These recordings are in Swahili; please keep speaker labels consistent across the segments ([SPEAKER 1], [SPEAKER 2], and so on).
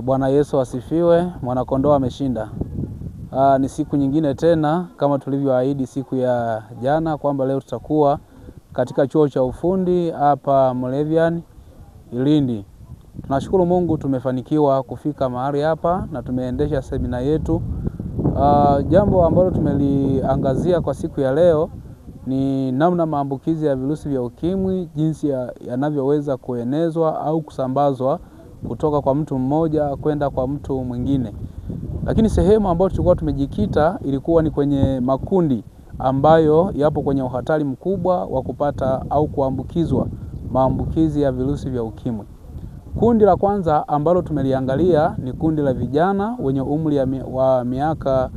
[SPEAKER 1] Bwana Yesu asifiwe, mwanakondoo ameshinda. Ni siku nyingine tena kama tulivyoahidi siku ya jana kwamba leo tutakuwa katika chuo cha ufundi hapa Moravian Ilindi. Tunashukuru Mungu tumefanikiwa kufika mahali hapa na tumeendesha semina yetu. Jambo ambalo tumeliangazia kwa siku ya leo ni namna maambukizi ya virusi vya ukimwi jinsi yanavyoweza kuenezwa au kusambazwa kutoka kwa mtu mmoja kwenda kwa mtu mwingine. Lakini sehemu ambayo tulikuwa tumejikita ilikuwa ni kwenye makundi ambayo yapo kwenye uhatari mkubwa wa kupata au kuambukizwa maambukizi ya virusi vya ukimwi. Kundi la kwanza ambalo tumeliangalia ni kundi la vijana wenye umri wa miaka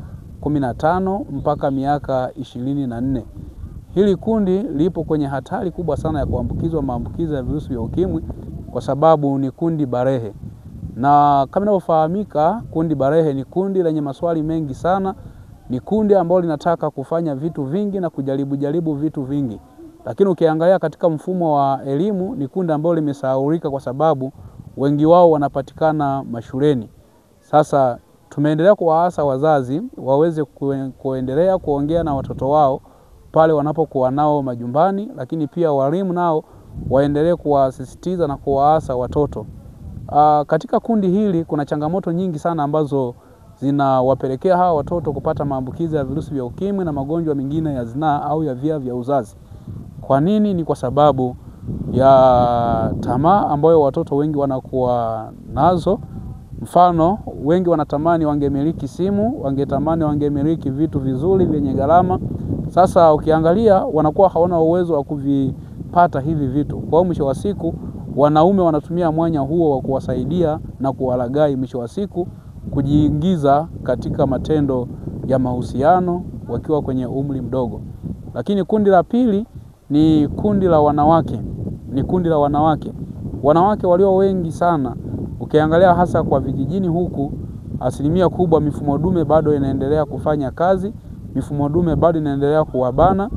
[SPEAKER 1] 15 mpaka miaka 24. Hili kundi lipo kwenye hatari kubwa sana ya kuambukizwa maambukizi ya virusi vya ukimwi kwa sababu ni kundi barehe. Na kama inavyofahamika, kundi barehe ni kundi lenye maswali mengi sana, ni kundi ambalo linataka kufanya vitu vingi na kujaribu vitu vingi. Lakini ukiangalia katika mfumo wa elimu ni kundi ambalo limesahaulika kwa sababu wengi wao wanapatikana mashuleni. Sasa tumeendelea kuwaasa wazazi waweze kuendelea kuongea na watoto wao pale wanapokuwa nao majumbani, lakini pia walimu nao waendelee kuwasisitiza na kuwaasa watoto. Katika kundi hili kuna changamoto nyingi sana ambazo zinawapelekea hawa watoto kupata maambukizi ya virusi vya ukimwi na magonjwa mengine ya zinaa au ya via vya uzazi. Kwa nini? Ni kwa sababu ya tamaa ambayo watoto wengi wanakuwa nazo. Mfano, wengi wanatamani wangemiliki simu, wangetamani wangemiliki vitu vizuri vyenye gharama. Sasa ukiangalia wanakuwa hawana uwezo wa kuvipata hivi vitu. Kwa mwisho wa siku wanaume wanatumia mwanya huo wa kuwasaidia na kuwalaghai, mwisho wa siku kujiingiza katika matendo ya mahusiano wakiwa kwenye umri mdogo. Lakini kundi la pili ni kundi la wanawake. Wanawake walio wengi sana. Ukiangalia hasa kwa vijijini huku, asilimia kubwa mifumo dume bado inaendelea kufanya kazi, mifumo dume bado inaendelea kuwabana.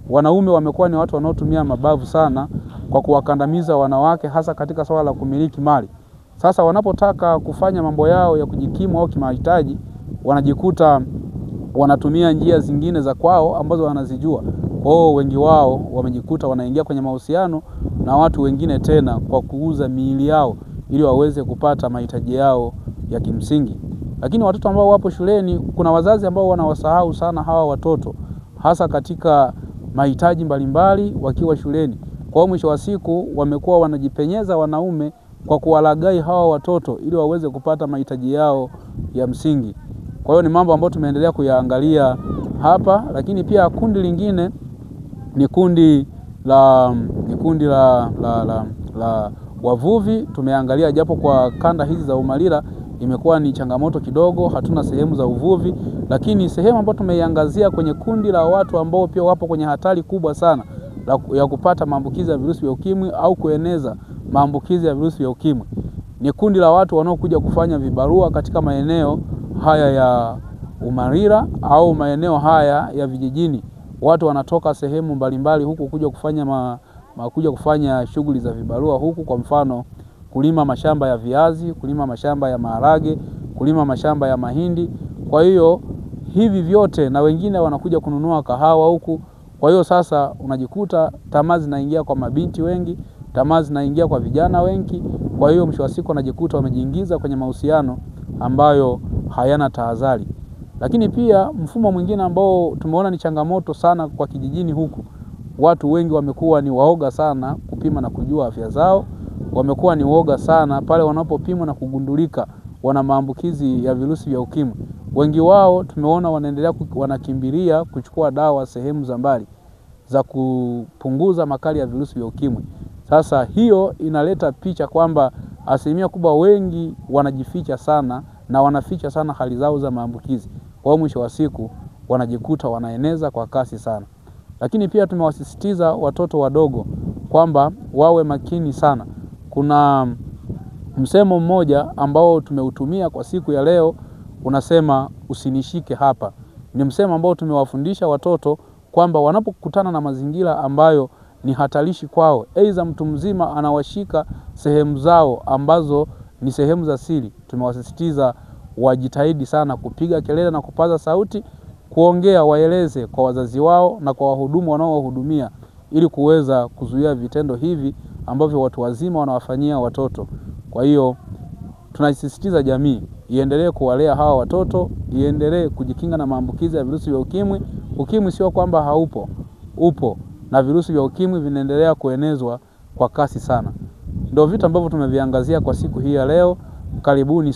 [SPEAKER 1] Wanaume wamekuwa ni watu wanaotumia mabavu sana kwa kuwakandamiza wanawake hasa katika swala la kumiliki mali. Sasa wanapotaka kufanya mambo yao ya kujikimu au kimahitaji, wanajikuta wanatumia njia zingine za kwao ambazo wanazijua. Kwa hiyo wengi wao wamejikuta wanaingia kwenye mahusiano na watu wengine tena kwa kuuza miili yao ili waweze kupata mahitaji yao ya kimsingi. Lakini watoto ambao wapo shuleni, kuna wazazi ambao wanawasahau sana hawa watoto hasa katika mahitaji mbalimbali wakiwa shuleni. Kwa mwisho wa siku wamekuwa wanajipenyeza wanaume kwa kuwalaghai hawa watoto ili waweze kupata mahitaji yao ya msingi. Kwa hiyo ni mambo ambayo tumeendelea kuyaangalia hapa. Lakini pia kundi lingine ni kundi la wavuvi. Tumeangalia japo kwa kanda hizi za Umalila imekuwa ni changamoto kidogo, hatuna sehemu za uvuvi, lakini sehemu ambayo tumeiangazia kwenye kundi la watu ambao pia wapo kwenye hatari kubwa sana ya kupata maambukizi ya virusi vya ukimwi au kueneza maambukizi ya virusi vya ukimwi ni kundi la watu wanaokuja kufanya vibarua katika maeneo haya ya Umalila au maeneo haya ya vijijini. Watu wanatoka sehemu mbalimbali huku kuja kufanya shughuli za vibarua huku, kwa mfano kulima mashamba ya viazi, kulima mashamba ya maharage, kulima mashamba ya mahindi. Kwa hiyo hivi vyote, na wengine wanakuja kununua kahawa huku. Kwa hiyo sasa unajikuta tamaa zinaingia kwa mabinti wengi, tamaa zinaingia kwa vijana wengi. Kwa hiyo mwisho wa siku wanajikuta wamejiingiza kwenye mahusiano ambayo hayana tahadhari. Lakini pia mfumo mwingine ambao tumeona ni changamoto sana kwa kijijini huku, watu wengi wamekuwa ni waoga sana kupima na kujua afya zao. Wamekuwa ni waoga sana pale wanapopimwa na kugundulika wana maambukizi ya virusi vya ukimwi. Wengi wao tumeona wanakimbilia kuchukua dawa sehemu za mbali za kupunguza makali ya virusi vya ukimwi. Sasa hiyo inaleta picha kwamba asilimia kubwa wengi wanajificha sana na wanaficha sana hali zao za maambukizi. Kwa mwisho wa siku wanajikuta wanaeneza kwa kasi sana. Lakini pia tumewasisitiza watoto wadogo kwamba wawe makini sana. Kuna msemo mmoja ambao tumeutumia kwa siku ya leo, unasema usinishike hapa. Ni msemo ambao tumewafundisha watoto kwamba wanapokutana na mazingira ambayo ni hatarishi kwao, aidha mtu mzima anawashika sehemu zao ambazo ni sehemu za siri. Tumewasisitiza wajitahidi sana kupiga kelele na kupaza sauti, kuongea, waeleze kwa wazazi wao na kwa wahudumu wanaowahudumia, ili kuweza kuzuia vitendo hivi ambavyo watu wazima wanawafanyia watoto. Kwa hiyo tunasisitiza jamii iendelee kuwalea hawa watoto, iendelee kujikinga na maambukizi ya virusi vya ukimwi. Ukimwi sio kwamba haupo, upo, na virusi vya ukimwi vinaendelea kuenezwa kwa kasi sana. Ndio vitu ambavyo tumeviangazia kwa siku hii ya leo. Karibuni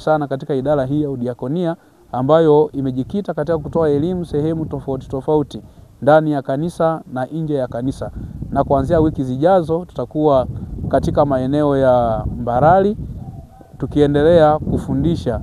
[SPEAKER 1] sana katika idara hii ya udiakonia ambayo imejikita katika kutoa elimu sehemu tofauti tofauti ndani ya kanisa na nje ya kanisa. Na kuanzia wiki zijazo tutakuwa katika maeneo ya Mbarali tukiendelea kufundisha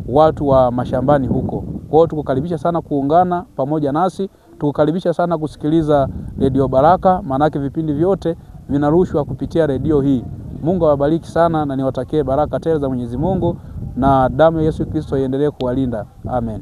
[SPEAKER 1] watu wa mashambani huko. Kwa hiyo tukukaribisha sana kuungana pamoja nasi, tukukaribisha sana kusikiliza Radio Baraka, maana vipindi vyote vinarushwa kupitia redio hii. Mungu awabariki sana na niwatakie baraka tele za Mwenyezi Mungu, na damu ya Yesu Kristo iendelee kuwalinda. Amen.